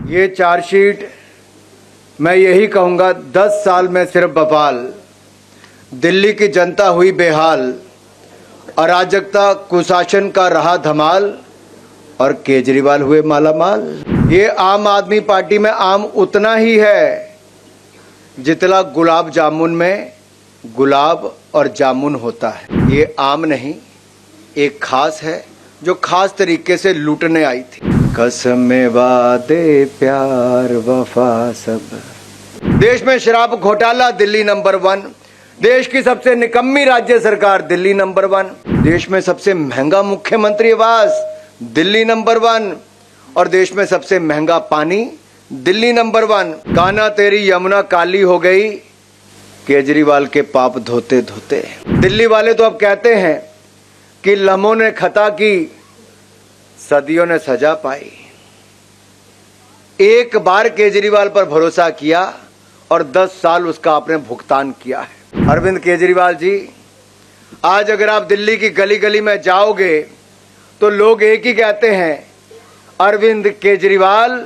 ये चार्जशीट मैं यही कहूँगा 10 साल में सिर्फ बवाल, दिल्ली की जनता हुई बेहाल, अराजकता कुशासन का रहा धमाल और केजरीवाल हुए मालामाल। ये आम आदमी पार्टी में आम उतना ही है जितना गुलाब जामुन में गुलाब और जामुन होता है। ये आम नहीं, एक खास है जो खास तरीके से लूटने आई थी। कसमें वादे प्यार वफा सब। देश में शराब घोटाला दिल्ली नंबर 1, देश की सबसे निकम्मी राज्य सरकार दिल्ली नंबर 1, देश में सबसे महंगा मुख्यमंत्री आवास दिल्ली नंबर 1 और देश में सबसे महंगा पानी दिल्ली नंबर 1। कान्हा तेरी यमुना काली हो गई केजरीवाल के पाप धोते धोते। दिल्ली वाले तो अब कहते हैं कि लम्हों ने खता की सदियों ने सजा पाई। एक बार केजरीवाल पर भरोसा किया और 10 साल उसका आपने भुगतान किया है। अरविंद केजरीवाल जी, आज अगर आप दिल्ली की गली गली में जाओगे तो लोग एक ही कहते हैं, अरविंद केजरीवाल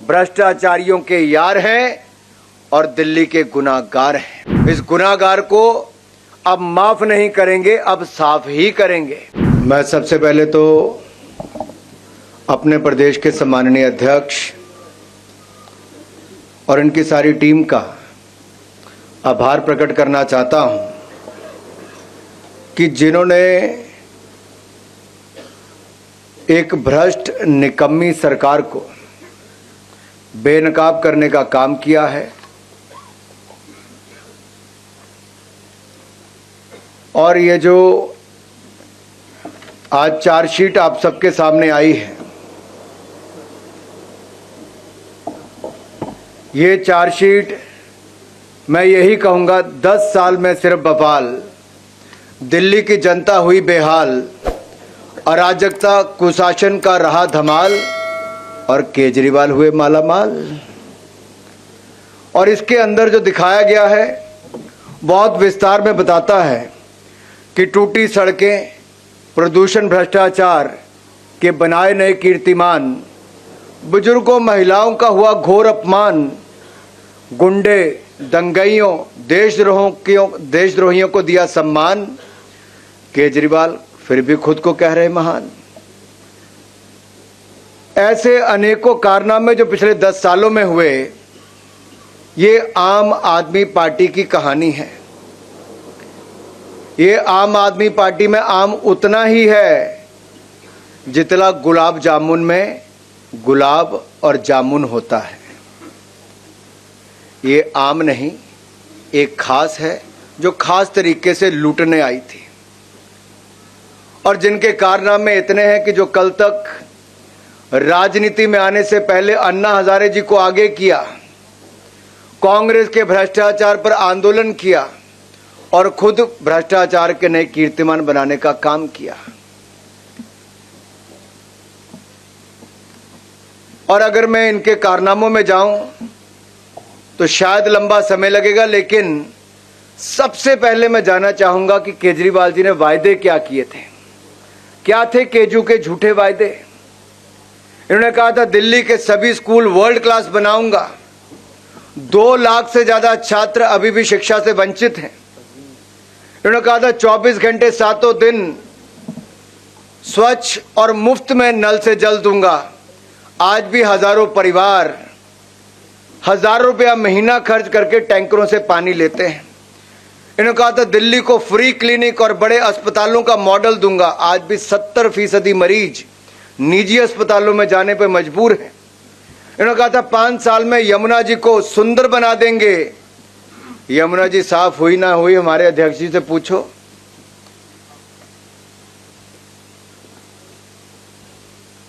भ्रष्टाचारियों के यार हैं और दिल्ली के गुनाहगार हैं। इस गुनाहगार को अब माफ नहीं करेंगे, अब साफ ही करेंगे। मैं सबसे पहले तो अपने प्रदेश के सम्माननीय अध्यक्ष और इनकी सारी टीम का आभार प्रकट करना चाहता हूं कि जिन्होंने एक भ्रष्ट निकम्मी सरकार को बेनकाब करने का काम किया है और ये जो आज चार्जशीट आप सबके सामने आई है, ये चार्जशीट मैं यही कहूँगा 10 साल में सिर्फ बवाल, दिल्ली की जनता हुई बेहाल, अराजकता कुशासन का रहा धमाल और केजरीवाल हुए मालामाल। और इसके अंदर जो दिखाया गया है बहुत विस्तार में बताता है कि टूटी सड़कें, प्रदूषण, भ्रष्टाचार के बनाए नए कीर्तिमान, बुजुर्गों महिलाओं का हुआ घोर अपमान, गुंडे दंगइयों देशद्रोहियों को दिया सम्मान, केजरीवाल फिर भी खुद को कह रहे महान। ऐसे अनेकों कारनामे जो पिछले 10 सालों में हुए, ये आम आदमी पार्टी की कहानी है। ये आम आदमी पार्टी में आम उतना ही है जितना गुलाब जामुन में गुलाब और जामुन होता है। ये आम नहीं, एक खास है जो खास तरीके से लूटने आई थी और जिनके कारनामे इतने हैं कि जो कल तक राजनीति में आने से पहले अन्ना हजारे जी को आगे किया, कांग्रेस के भ्रष्टाचार पर आंदोलन किया और खुद भ्रष्टाचार के नए कीर्तिमान बनाने का काम किया। और अगर मैं इनके कारनामों में जाऊं तो शायद लंबा समय लगेगा, लेकिन सबसे पहले मैं जानना चाहूंगा कि केजरीवाल जी ने वायदे क्या किए थे। क्या थे केजू के झूठे वायदे? इन्होंने कहा था दिल्ली के सभी स्कूल वर्ल्ड क्लास बनाऊंगा। 2 लाख से ज्यादा छात्र अभी भी शिक्षा से वंचित हैं। इन्होंने कहा था 24 घंटे सातों दिन स्वच्छ और मुफ्त में नल से जल दूंगा। आज भी हजारों परिवार हजारों रुपया महीना खर्च करके टैंकरों से पानी लेते हैं। इन्होंने कहा था दिल्ली को फ्री क्लिनिक और बड़े अस्पतालों का मॉडल दूंगा। आज भी 70% मरीज निजी अस्पतालों में जाने पर मजबूर हैं। इन्होंने कहा था 5 साल में यमुना जी को सुंदर बना देंगे। यमुना जी साफ हुई ना हुई, हमारे अध्यक्ष जी से पूछो।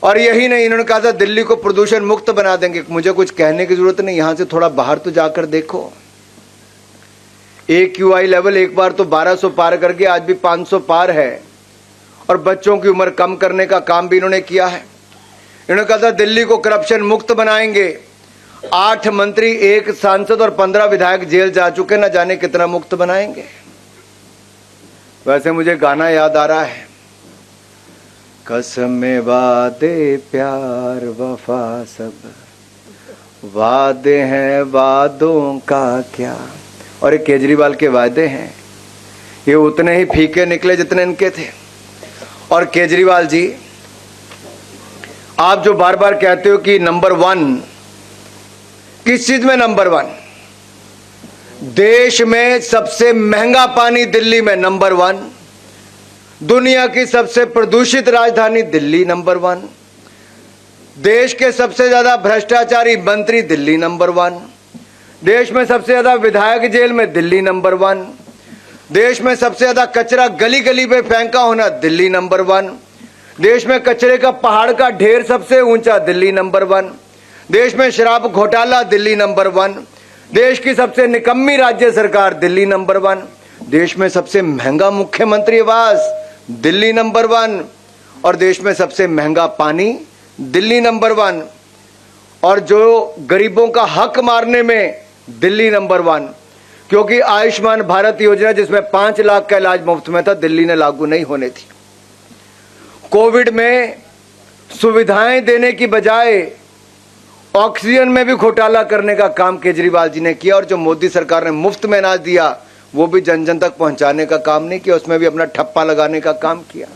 और यही नहीं, इन्होंने कहा था दिल्ली को प्रदूषण मुक्त बना देंगे। मुझे कुछ कहने की जरूरत नहीं, यहां से थोड़ा बाहर तो जाकर देखो। AQI लेवल एक बार तो 1200 पार करके आज भी 500 पार है और बच्चों की उम्र कम करने का काम भी इन्होंने किया है। इन्होंने कहा था दिल्ली को करप्शन मुक्त बनाएंगे। 8 मंत्री, 1 सांसद और 15 विधायक जेल जा चुके, न जाने कितना मुक्त बनाएंगे। वैसे मुझे गाना याद आ रहा है, कसमें वादे प्यार वफा सब, वादे हैं वादों का क्या। और ये केजरीवाल के वादे हैं, ये उतने ही फीके निकले जितने इनके थे। और केजरीवाल जी, आप जो बार बार कहते हो कि नंबर 1, किस चीज में नंबर 1? देश में सबसे महंगा पानी दिल्ली में नंबर 1, दुनिया की सबसे प्रदूषित राजधानी दिल्ली नंबर 1, देश के सबसे ज्यादा भ्रष्टाचारी मंत्री दिल्ली नंबर 1, देश में सबसे ज्यादा विधायक जेल में दिल्ली नंबर 1, देश में सबसे ज्यादा कचरा गली गली पे फेंका होना दिल्ली नंबर 1, देश में कचरे का पहाड़ का ढेर सबसे ऊंचा दिल्ली नंबर 1, देश में शराब घोटाला दिल्ली नंबर 1, देश की सबसे निकम्मी राज्य सरकार दिल्ली नंबर 1, देश में सबसे महंगा मुख्यमंत्री आवास दिल्ली नंबर 1, और देश में सबसे महंगा पानी दिल्ली नंबर 1, और जो गरीबों का हक मारने में दिल्ली नंबर 1, क्योंकि आयुष्मान भारत योजना जिसमें 5 लाख का इलाज मुफ्त में था, दिल्ली ने लागू नहीं होने थी। कोविड में सुविधाएं देने की बजाय ऑक्सीजन में भी घोटाला करने का काम केजरीवाल जी ने किया, और जो मोदी सरकार ने मुफ्त में अनाज दिया वो भी जन जन तक पहुंचाने का काम नहीं किया, उसमें भी अपना ठप्पा लगाने का काम किया।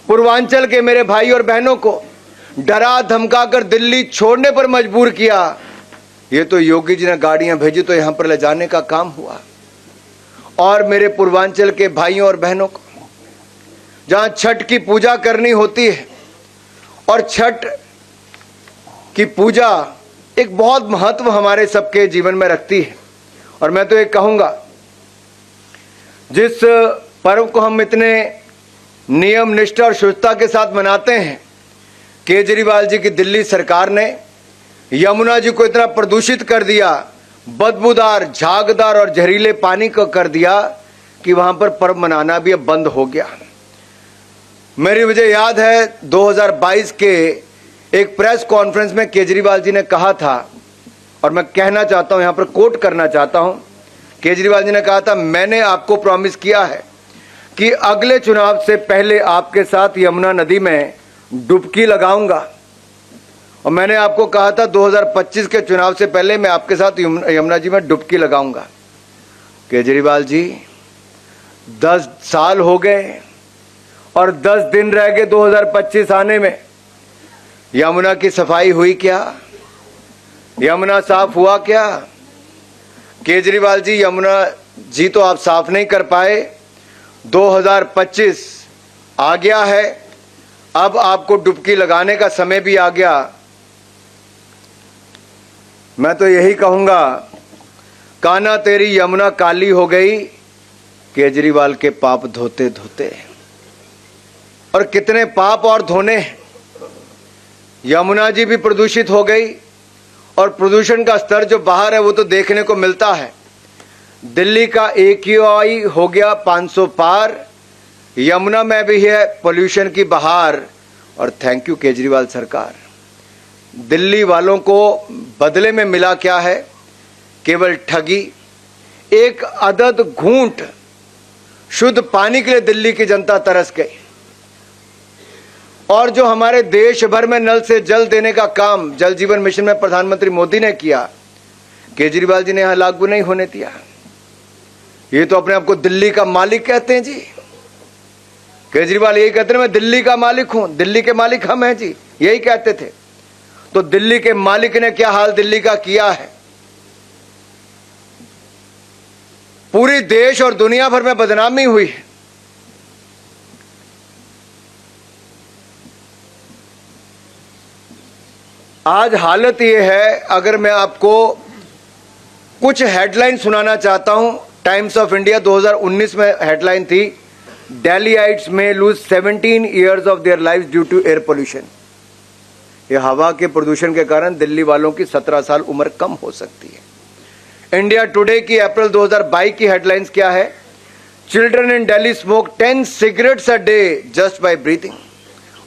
पूर्वांचल के मेरे भाई और बहनों को डरा धमकाकर दिल्ली छोड़ने पर मजबूर किया। ये तो योगी जी ने गाड़ियां भेजी तो यहां पर ले जाने का काम हुआ। और मेरे पूर्वांचल के भाइयों और बहनों को जहां छठ की पूजा करनी होती है, और छठ की पूजा एक बहुत महत्व हमारे सबके जीवन में रखती है, और मैं तो ये कहूंगा जिस पर्व को हम इतने नियम निष्ठा और शुद्धता के साथ मनाते हैं, केजरीवाल जी की दिल्ली सरकार ने यमुना जी को इतना प्रदूषित कर दिया, बदबूदार, झागदार और जहरीले पानी को कर दिया कि वहां पर पर्व मनाना भी अब बंद हो गया। मुझे याद है 2022 के एक प्रेस कॉन्फ्रेंस में केजरीवाल जी ने कहा था, और मैं कहना चाहता हूं, यहां पर कोट करना चाहता हूं, केजरीवाल जी ने कहा था, मैंने आपको प्रॉमिस किया है कि अगले चुनाव से पहले आपके साथ यमुना नदी में डुबकी लगाऊंगा। और मैंने आपको कहा था 2025 के चुनाव से पहले मैं आपके साथ यमुना जी में डुबकी लगाऊंगा। केजरीवाल जी, 10 साल हो गए और 10 दिन रह गए 2025 आने में। यमुना की सफाई हुई क्या? यमुना साफ हुआ क्या? केजरीवाल जी, यमुना जी तो आप साफ नहीं कर पाए। 2025 आ गया है, अब आपको डुबकी लगाने का समय भी आ गया। मैं तो यही कहूंगा, कान्हा तेरी यमुना काली हो गई, केजरीवाल के पाप धोते धोते। और कितने पाप और धोने हैं। यमुना जी भी प्रदूषित हो गई, और प्रदूषण का स्तर जो बाहर है वो तो देखने को मिलता है। दिल्ली का AQI हो गया 500 पार, यमुना में भी है पोल्यूशन की बहार। और थैंक यू केजरीवाल सरकार। दिल्ली वालों को बदले में मिला क्या है? केवल ठगी। एक अदद घूंट शुद्ध पानी के लिए दिल्ली की जनता तरस गई। और जो हमारे देश भर में नल से जल देने का काम जल जीवन मिशन में प्रधानमंत्री मोदी ने किया, केजरीवाल जी ने यहां लागू नहीं होने दिया। ये तो अपने आप को दिल्ली का मालिक कहते हैं जी। केजरीवाल यही कहते हैं, मैं दिल्ली का मालिक हूं, दिल्ली के मालिक हम हैं जी, यही कहते थे। तो दिल्ली के मालिक ने क्या हाल दिल्ली का किया है? पूरी देश और दुनिया भर में बदनामी हुई है। आज हालत ये है, अगर मैं आपको कुछ हेडलाइन सुनाना चाहता हूं। टाइम्स ऑफ इंडिया 2019 में हेडलाइन थी, Delhiites may lose 17 years of their life due to air pollution. ये हवा के प्रदूषण के कारण दिल्ली वालों की 17 साल उम्र कम हो सकती है। इंडिया टुडे की अप्रैल 2022 की हेडलाइंस क्या है? Children in Delhi smoke 10 cigarettes a day just by breathing.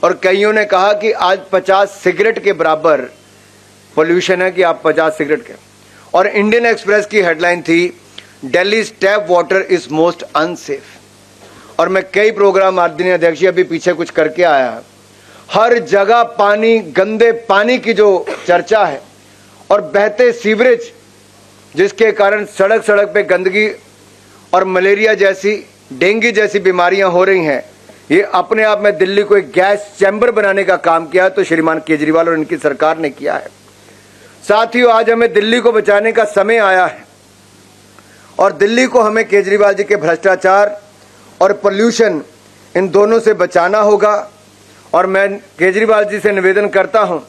और कईयों ने कहा कि आज 50 सिगरेट के बराबर पोल्यूशन है कि आप 50 सिगरेट के। और इंडियन एक्सप्रेस की हेडलाइन थी, Delhi tap water is most unsafe. और मैं कई प्रोग्राम आदरणीय अध्यक्ष जी अभी पीछे कुछ करके आया, हर जगह पानी, गंदे पानी की जो चर्चा है, और बहते सीवरेज, जिसके कारण सड़क सड़क पे गंदगी और मलेरिया जैसी, डेंगू जैसी बीमारियां हो रही हैं, ये अपने आप में दिल्ली को एक गैस चैम्बर बनाने का काम किया तो श्रीमान केजरीवाल और इनकी सरकार ने किया है। साथियों, आज हमें दिल्ली को बचाने का समय आया है और दिल्ली को हमें केजरीवाल जी के भ्रष्टाचार और पोल्यूशन, इन दोनों से बचाना होगा। और मैं केजरीवाल जी से निवेदन करता हूं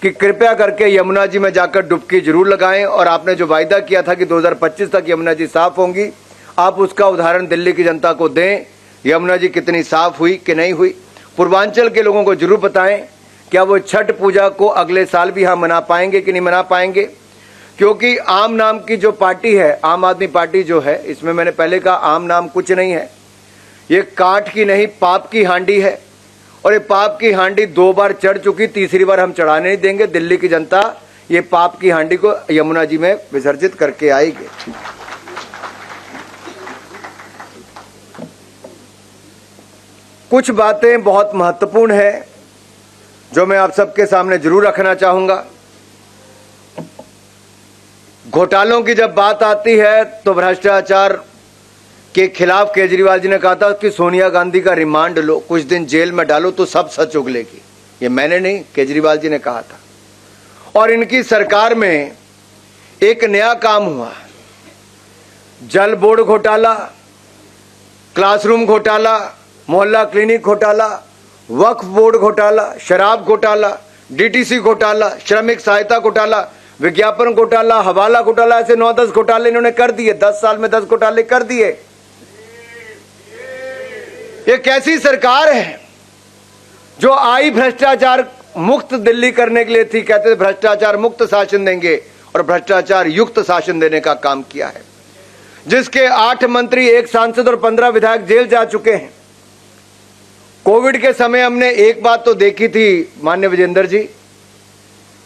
कि कृपया करके यमुना जी में जाकर डुबकी जरूर लगाएं और आपने जो वायदा किया था कि 2025 तक यमुना जी साफ होंगी, आप उसका उदाहरण दिल्ली की जनता को दें। यमुना जी कितनी साफ हुई कि नहीं हुई, पूर्वांचल के लोगों को जरूर बताएं। क्या वो छठ पूजा को अगले साल भी हम मना पाएंगे कि नहीं मना पाएंगे? क्योंकि आम नाम की जो पार्टी है, आम आदमी पार्टी जो है, इसमें मैंने पहले कहा आम नाम कुछ नहीं है, ये काठ की नहीं पाप की हांडी है। और ये पाप की हांडी 2 बार चढ़ चुकी, तीसरी बार हम चढ़ाने नहीं देंगे। दिल्ली की जनता ये पाप की हांडी को यमुना जी में विसर्जित करके आएगी। कुछ बातें बहुत महत्वपूर्ण है जो मैं आप सबके सामने जरूर रखना चाहूंगा। घोटालों की जब बात आती है तो भ्रष्टाचार के खिलाफ केजरीवाल जी ने कहा था कि सोनिया गांधी का रिमांड लो, कुछ दिन जेल में डालो तो सब सच उगलेगी। ये मैंने नहीं, केजरीवाल जी ने कहा था। और इनकी सरकार में एक नया काम हुआ, जल बोर्ड घोटाला, क्लासरूम घोटाला, मोहल्ला क्लिनिक घोटाला, वक्फ बोर्ड घोटाला, शराब घोटाला, डीटीसी घोटाला, श्रमिक सहायता घोटाला, विज्ञापन घोटाला, हवाला घोटाला, ऐसे 9-10 घोटाले इन्होंने कर दिए। 10 साल में 10 घोटाले कर दिए। ये कैसी सरकार है जो आई भ्रष्टाचार मुक्त दिल्ली करने के लिए थी? कहते थे भ्रष्टाचार मुक्त शासन देंगे और भ्रष्टाचार युक्त शासन देने का काम किया है। जिसके 8 मंत्री, 1 सांसद और 15 विधायक जेल जा चुके हैं। कोविड के समय हमने एक बात तो देखी थी माननीय विजेंद्र जी,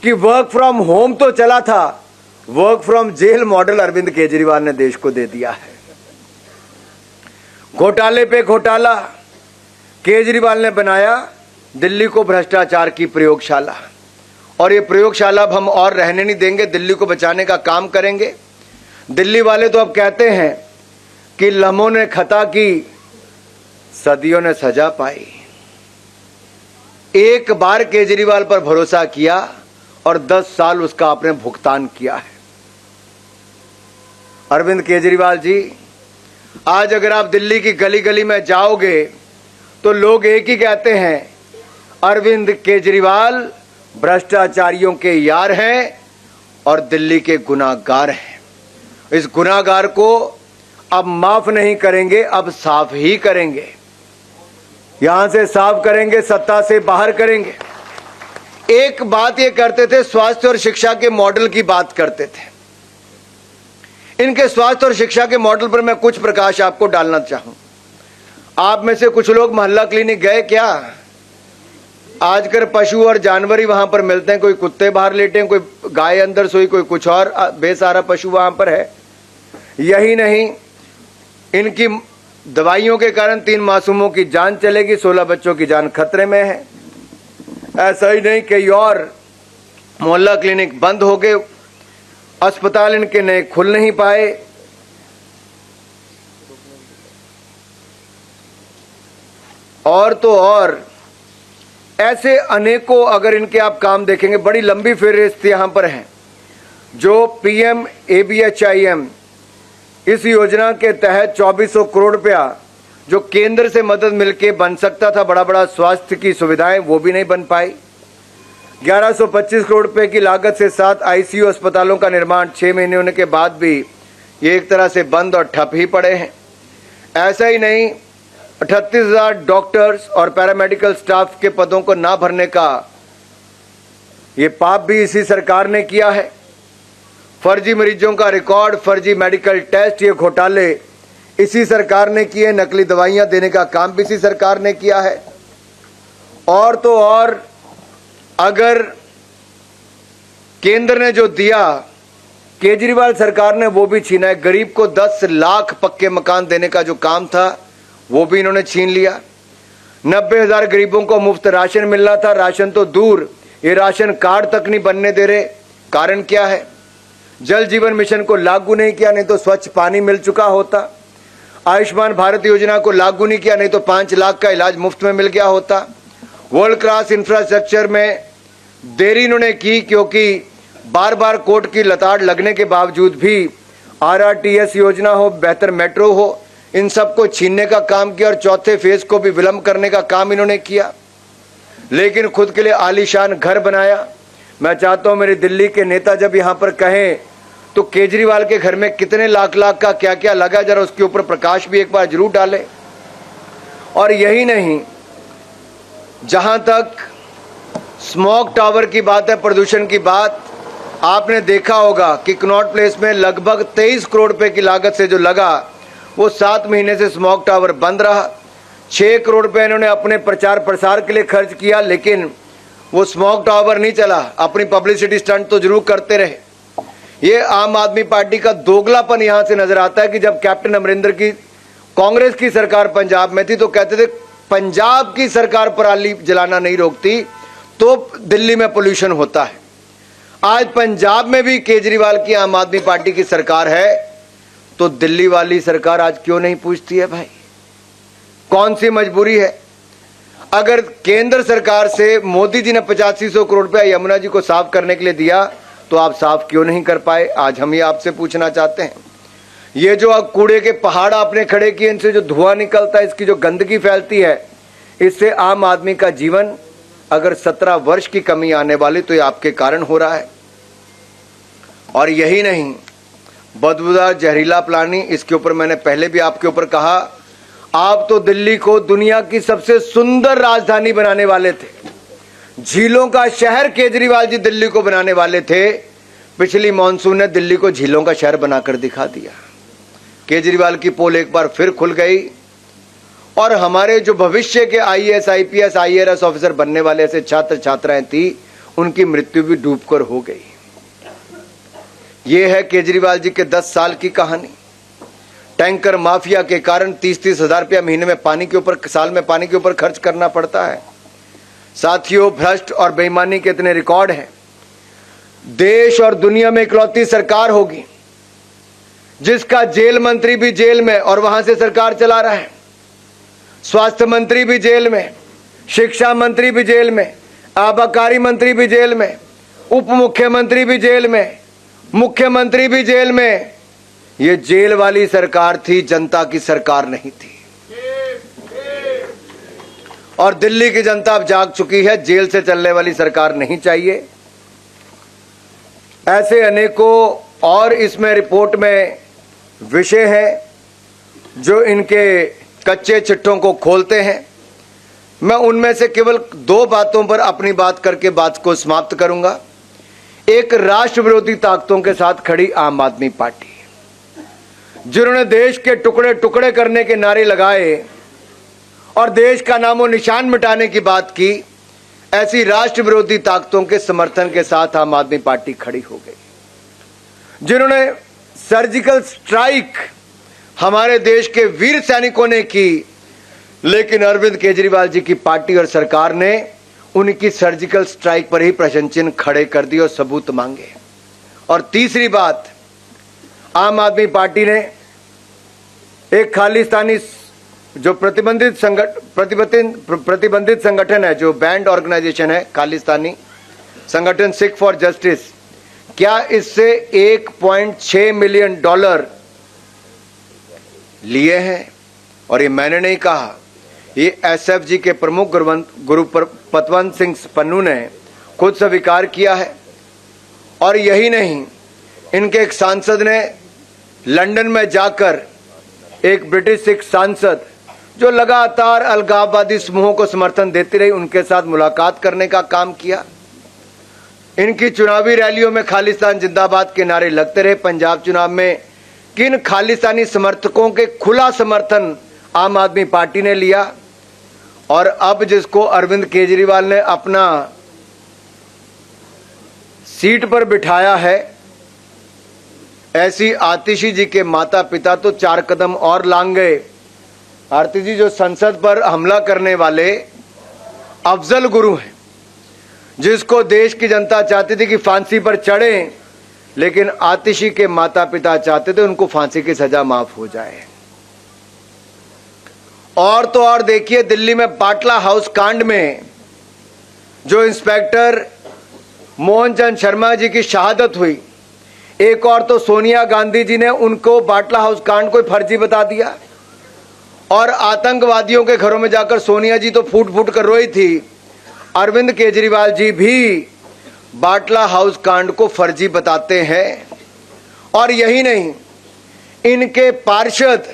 कि वर्क फ्रॉम होम तो चला था, work from jail model Arvind Kejriwal ने देश को दे दिया है। घोटाले पे घोटाला, केजरीवाल ने बनाया दिल्ली को भ्रष्टाचार की प्रयोगशाला। और ये प्रयोगशाला अब हम और रहने नहीं देंगे, दिल्ली को बचाने का काम करेंगे। दिल्ली वाले तो अब कहते हैं कि लम्हों ने खता की, सदियों ने सजा पाई। एक बार केजरीवाल पर भरोसा किया और 10 साल उसका आपने भुगतान किया है। अरविंद केजरीवाल जी, आज अगर आप दिल्ली की गली गली में जाओगे तो लोग एक ही कहते हैं, अरविंद केजरीवाल भ्रष्टाचारियों के यार हैं और दिल्ली के गुनाहगार हैं। इस गुनाहगार को अब माफ नहीं करेंगे, अब साफ ही करेंगे। यहां से साफ करेंगे, सत्ता से बाहर करेंगे। एक बात ये करते थे, स्वास्थ्य और शिक्षा के मॉडल की बात करते थे। इनके स्वास्थ्य और शिक्षा के मॉडल पर मैं कुछ प्रकाश आपको डालना चाहूं। आप में से कुछ लोग मोहल्ला क्लिनिक गए क्या? आजकल पशु और जानवर ही वहां पर मिलते हैं। कोई कुत्ते बाहर लेटे हैं, कोई गाय अंदर सोई, कोई कुछ और बेसहारा पशु वहां पर है। यही नहीं, इनकी दवाइयों के कारण 3 मासूमों की जान चलेगी, 16 बच्चों की जान खतरे में है। ऐसा ही नहीं, कई और मोहल्ला क्लिनिक बंद हो गए, अस्पताल इनके नए खुल नहीं पाए। और तो और ऐसे अनेकों अगर इनके आप काम देखेंगे, बड़ी लंबी फेहरिस्त यहां पर है। जो पीएम ABHIM इस योजना के तहत 2400 करोड़ रुपया जो केंद्र से मदद मिलके बन सकता था, बड़ा बड़ा स्वास्थ्य की सुविधाएं, वो भी नहीं बन पाई। 1125 करोड़ रुपए की लागत से 7 ICU अस्पतालों का निर्माण 6 महीने होने के बाद भी ये एक तरह से बंद और ठप ही पड़े हैं। ऐसा ही नहीं, 38,000 डॉक्टर्स और पैरामेडिकल स्टाफ के पदों को ना भरने का ये पाप भी इसी सरकार ने किया है। फर्जी मरीजों का रिकॉर्ड, फर्जी मेडिकल टेस्ट, ये घोटाले इसी सरकार ने किए। नकली दवाइयां देने का काम भी इसी सरकार ने किया है। और तो और अगर केंद्र ने जो दिया, केजरीवाल सरकार ने वो भी छीना है। गरीब को 10 लाख पक्के मकान देने का जो काम था वो भी इन्होंने छीन लिया। 90,000 गरीबों को मुफ्त राशन मिलना था। राशन तो दूर, ये राशन कार्ड तक नहीं बनने दे रहे। कारण क्या है? जल जीवन मिशन को लागू नहीं किया, नहीं तो स्वच्छ पानी मिल चुका होता। आयुष्मान भारत योजना को लागू नहीं किया, नहीं तो 5 लाख का इलाज मुफ्त में मिल गया होता। वर्ल्ड क्लास इंफ्रास्ट्रक्चर में देरी इन्होंने की, क्योंकि बार बार कोर्ट की लताड़ लगने के बावजूद भी RRTS योजना हो, बेहतर मेट्रो हो, इन सबको छीनने का काम किया और चौथे फेज को भी विलंब करने का काम इन्होंने किया। लेकिन खुद के लिए आलीशान घर बनाया। मैं चाहता हूं मेरी दिल्ली के नेता जब यहां पर कहें तो केजरीवाल के घर में कितने लाख लाख का क्या क्या लगा, जरा उसके ऊपर प्रकाश भी एक बार जरूर डालें। और यही नहीं, जहां तक स्मोक टावर की बात है, प्रदूषण की बात, आपने देखा होगा कि कनॉट प्लेस में लगभग 23 करोड़ रुपए की लागत से जो लगा, वो 7 महीने से स्मोक टावर बंद रहा। 6 करोड़ रुपए इन्होंने अपने प्रचार प्रसार के लिए खर्च किया, लेकिन वो स्मोक टावर नहीं चला। अपनी पब्लिसिटी स्टंट तो जरूर करते रहे। ये आम आदमी पार्टी का दोगलापन यहां से नजर आता है कि जब कैप्टन अमरिंदर की कांग्रेस की सरकार पंजाब में थी तो कहते थे पंजाब की सरकार पराली जलाना नहीं रोकती तो दिल्ली में पोल्यूशन होता है। आज पंजाब में भी केजरीवाल की आम आदमी पार्टी की सरकार है, तो दिल्ली वाली सरकार आज क्यों नहीं पूछती है? भाई कौन सी मजबूरी है? अगर केंद्र सरकार से मोदी जी ने 8500 करोड़ रुपया यमुना जी को साफ करने के लिए दिया, तो आप साफ क्यों नहीं कर पाए? आज हम ये आपसे पूछना चाहते हैं। ये जो अब कूड़े के पहाड़ आपने खड़े किए, इनसे जो धुआं निकलता है, इसकी जो गंदगी फैलती है, इससे आम आदमी का जीवन अगर 17 वर्ष की कमी आने वाली तो ये आपके कारण हो रहा है। और यही नहीं, बदबूदार जहरीला पानी, इसके ऊपर मैंने पहले भी आपके ऊपर कहा, आप तो दिल्ली को दुनिया की सबसे सुंदर राजधानी बनाने वाले थे। झीलों का शहर केजरीवाल जी दिल्ली को बनाने वाले थे। पिछली मॉनसून ने दिल्ली को झीलों का शहर बनाकर दिखा दिया। केजरीवाल की पोल एक बार फिर खुल गई और हमारे जो भविष्य के IAS, IPS, IRS ऑफिसर बनने वाले ऐसे छात्र छात्राएं थी, उनकी मृत्यु भी डूबकर हो गई। ये है केजरीवाल जी के 10 साल की कहानी। टैंकर माफिया के कारण 30-30 हजार रुपया महीने में पानी के ऊपर, साल में पानी के ऊपर खर्च करना पड़ता है। साथियों, भ्रष्ट और बेईमानी के इतने रिकॉर्ड हैं। देश और दुनिया में इकलौती सरकार होगी जिसका जेल मंत्री भी जेल में और वहां से सरकार चला रहा है, स्वास्थ्य मंत्री भी जेल में, शिक्षा मंत्री भी जेल में, आबकारी मंत्री भी जेल में, उप मुख्यमंत्री भी जेल में, मुख्यमंत्री भी जेल में। ये जेल वाली सरकार थी, जनता की सरकार नहीं थी। और दिल्ली की जनता अब जाग चुकी है, जेल से चलने वाली सरकार नहीं चाहिए। ऐसे अनेकों और इसमें रिपोर्ट में विषय हैं जो इनके कच्चे चिट्ठों को खोलते हैं। मैं उनमें से केवल 2 बातों पर अपनी बात करके बात को समाप्त करूंगा। एक, राष्ट्र विरोधी ताकतों के साथ खड़ी आम आदमी पार्टी, जिन्होंने देश के टुकड़े टुकड़े करने के नारे लगाए और देश का नामो निशान मिटाने की बात की, ऐसी राष्ट्र विरोधी ताकतों के समर्थन के साथ आम आदमी पार्टी खड़ी हो गई। जिन्होंने सर्जिकल स्ट्राइक हमारे देश के वीर सैनिकों ने की, लेकिन अरविंद केजरीवाल जी की पार्टी और सरकार ने उनकी सर्जिकल स्ट्राइक पर ही प्रश्न चिन्ह खड़े कर दिए और सबूत मांगे। और तीसरी बात, आम आदमी पार्टी ने एक खालिस्तानी जो प्रतिबंधित संगठन है, जो बैंड ऑर्गेनाइजेशन है, खालिस्तानी संगठन सिख फॉर जस्टिस, क्या इससे $1.6 मिलियन लिए हैं? और ये मैंने नहीं कहा, ये SFG के प्रमुख गुरु पतवंत सिंह पन्नू ने खुद स्वीकार किया है। और यही नहीं, इनके एक सांसद ने लंदन में जाकर, एक ब्रिटिश सिख सांसद जो लगातार अलगाववादी समूहों को समर्थन देती रही, उनके साथ मुलाकात करने का काम किया। इनकी चुनावी रैलियों में खालिस्तान जिंदाबाद के नारे लगते रहे। पंजाब चुनाव में किन खालिस्तानी समर्थकों के खुला समर्थन आम आदमी पार्टी ने लिया। और अब जिसको अरविंद केजरीवाल ने अपना सीट पर बिठाया है, ऐसी आतिशी जी के माता पिता तो 4 कदम और लांग गए। आरती जी जो संसद पर हमला करने वाले अफजल गुरु हैं, जिसको देश की जनता चाहती थी कि फांसी पर चढ़े, लेकिन आतिशी के माता पिता चाहते थे उनको फांसी की सजा माफ हो जाए। और तो और देखिए, दिल्ली में बाटला हाउस कांड में जो इंस्पेक्टर मोहन चंद शर्मा जी की शहादत हुई, एक और तो सोनिया गांधी जी ने उनको बाटला हाउस कांड को फर्जी बता दिया, और आतंकवादियों के घरों में जाकर सोनिया जी तो फूट फूट कर रोई थी, अरविंद केजरीवाल जी भी बाटला हाउस कांड को फर्जी बताते हैं। और यही नहीं, इनके पार्षद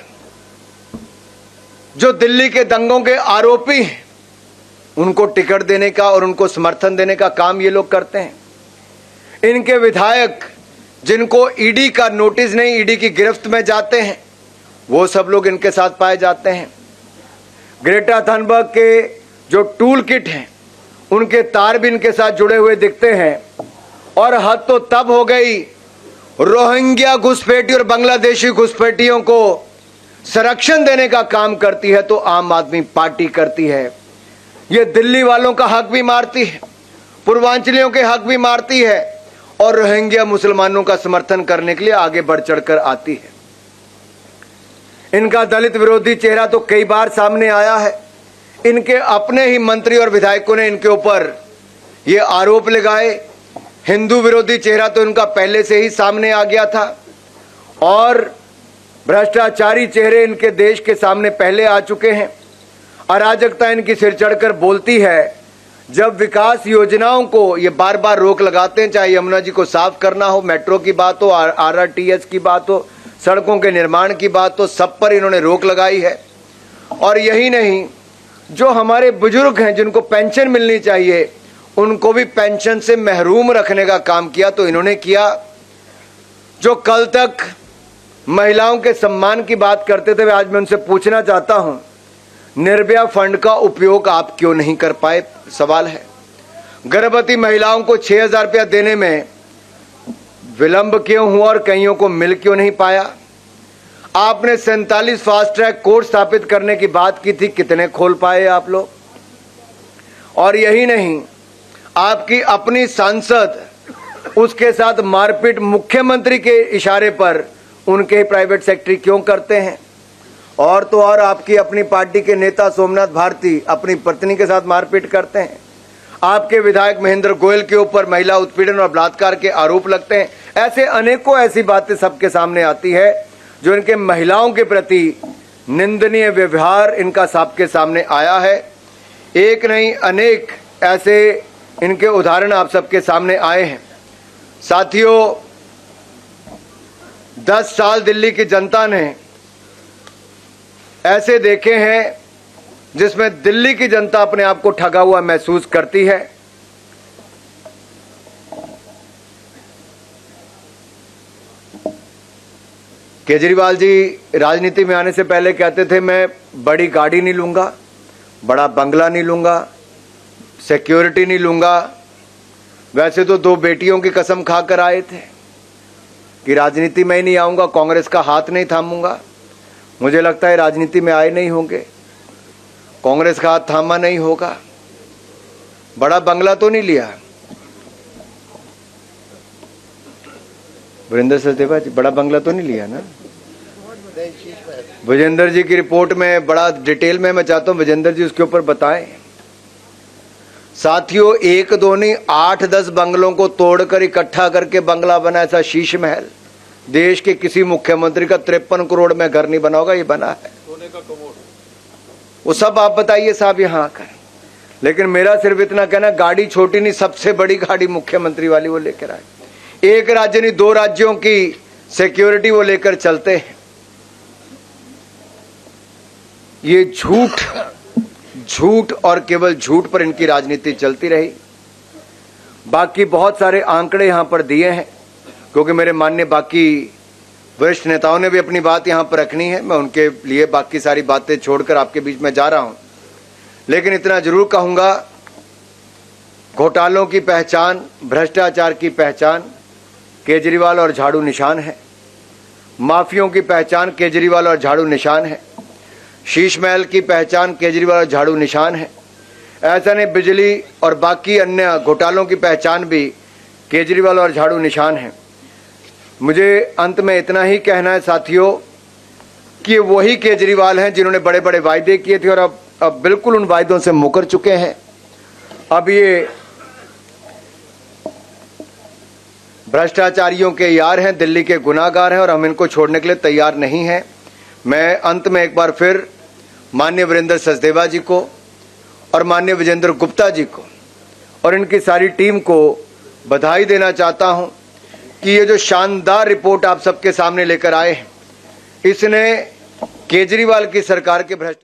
जो दिल्ली के दंगों के आरोपी हैं, उनको टिकट देने का और उनको समर्थन देने का काम ये लोग करते हैं। इनके विधायक जिनको ईडी का नोटिस नहीं, ईडी की गिरफ्त में जाते हैं, वो सब लोग इनके साथ पाए जाते हैं। ग्रेटा थनबर्ग के जो टूल किट हैं, उनके तार भी इनके साथ जुड़े हुए दिखते हैं। और हद तो तब हो गई, रोहिंग्या घुसपैठी और बांग्लादेशी घुसपैठियों को संरक्षण देने का काम करती है तो आम आदमी पार्टी करती है। ये दिल्ली वालों का हक भी मारती है, पूर्वांचलियों के हक भी मारती है, और रोहिंग्या मुसलमानों का समर्थन करने के लिए आगे बढ़ चढ़कर आती है। इनका दलित विरोधी चेहरा तो कई बार सामने आया है। इनके अपने ही मंत्री और विधायकों ने इनके ऊपर ये आरोप लगाए। हिंदू विरोधी चेहरा तो इनका पहले से ही सामने आ गया था, और भ्रष्टाचारी चेहरे इनके देश के सामने पहले आ चुके हैं। अराजकता इनकी सिर चढ़कर बोलती है। जब विकास योजनाओं को ये बार बार रोक लगाते हैं, चाहे यमुना जी को साफ करना हो, मेट्रो की बात हो, आरआरटीएस की बात हो, सड़कों के निर्माण की बात हो, सब पर इन्होंने रोक लगाई है। और यही नहीं, जो हमारे बुजुर्ग हैं जिनको पेंशन मिलनी चाहिए, उनको भी पेंशन से महरूम रखने का काम किया तो इन्होंने किया। जो कल तक महिलाओं के सम्मान की बात करते थे, आज मैं उनसे पूछना चाहता हूं, निर्भया फंड का उपयोग आप क्यों नहीं कर पाए? सवाल है। गर्भवती महिलाओं को 6,000 रुपया देने में विलंब क्यों हुआ और कईयों को मिल क्यों नहीं पाया? आपने 47 फास्ट ट्रैक कोर्ट स्थापित करने की बात की थी, कितने खोल पाए आप लोग? और यही नहीं, आपकी अपनी सांसद, उसके साथ मारपीट मुख्यमंत्री के इशारे पर उनके ही प्राइवेट सेक्रेटरी क्यों करते हैं? और तो और आपकी अपनी पार्टी के नेता सोमनाथ भारती अपनी पत्नी के साथ मारपीट करते हैं। आपके विधायक महेंद्र गोयल के ऊपर महिला उत्पीड़न और बलात्कार के आरोप लगते हैं। ऐसे अनेकों ऐसी बातें सबके सामने आती है जो इनके महिलाओं के प्रति निंदनीय व्यवहार इनका सबके सामने आया है। एक नहीं, अनेक ऐसे इनके उदाहरण आप सबके सामने आए हैं। साथियों, 10 साल दिल्ली की जनता ने ऐसे देखे हैं जिसमें दिल्ली की जनता अपने आप को ठगा हुआ महसूस करती है। केजरीवाल जी राजनीति में आने से पहले कहते थे मैं बड़ी गाड़ी नहीं लूंगा, बड़ा बंगला नहीं लूंगा, सिक्योरिटी नहीं लूंगा। वैसे तो 2 बेटियों की कसम खाकर आए थे कि राजनीति में ही नहीं आऊंगा, कांग्रेस का हाथ नहीं थामूंगा। मुझे लगता है राजनीति में आए नहीं होंगे, कांग्रेस का हाथ थामा नहीं होगा। बड़ा बंगला तो नहीं लिया। वीरेंद्र सचदेवा जी, बड़ा बंगला तो नहीं लिया ना? विजेंद्र जी की रिपोर्ट में बड़ा डिटेल में मैं चाहता हूं विजेंद्र जी उसके ऊपर बताएं। साथियों, 1-2 नहीं, 8-10 बंगलों को तोड़कर इकट्ठा करके बंगला बना। ऐसा शीश महल देश के किसी मुख्यमंत्री का 53 करोड़ में घर नहीं बना होगा, ये बना है। सोने का कमोड, वो सब आप बताइए साहब यहाँ आकर। लेकिन मेरा सिर्फ इतना कहना, गाड़ी छोटी नहीं, सबसे बड़ी गाड़ी मुख्यमंत्री वाली वो लेकर आए। एक राज्य नहीं, 2 राज्यों की सिक्योरिटी वो लेकर चलते हैं। ये झूठ और केवल झूठ पर इनकी राजनीति चलती रही। बाकी बहुत सारे आंकड़े यहां पर दिए हैं, क्योंकि मेरे माननीय बाकी वरिष्ठ नेताओं ने भी अपनी बात यहां पर रखनी है। मैं उनके लिए बाकी सारी बातें छोड़कर आपके बीच में जा रहा हूं। लेकिन इतना जरूर कहूंगा, घोटालों की पहचान, भ्रष्टाचार की पहचान केजरीवाल और झाड़ू निशान है। माफियों की पहचान केजरीवाल और झाड़ू निशान है। शीश महल की पहचान केजरीवाल और झाड़ू निशान है। ऐसा नहीं, बिजली और बाकी अन्य घोटालों की पहचान भी केजरीवाल और झाड़ू निशान है। मुझे अंत में इतना ही कहना है साथियों कि वही केजरीवाल हैं जिन्होंने बड़े बड़े वायदे किए थे और अब बिल्कुल उन वायदों से मुकर चुके हैं। अब ये भ्रष्टाचारियों के यार हैं, दिल्ली के गुनाहगार हैं और हम इनको छोड़ने के लिए तैयार नहीं हैं। मैं अंत में एक बार फिर माननीय वीरेंद्र सचदेवा जी को और माननीय विजेंद्र गुप्ता जी को और इनकी सारी टीम को बधाई देना चाहता हूं कि ये जो शानदार रिपोर्ट आप सबके सामने लेकर आए हैं, इसने केजरीवाल की सरकार के भ्रष्ट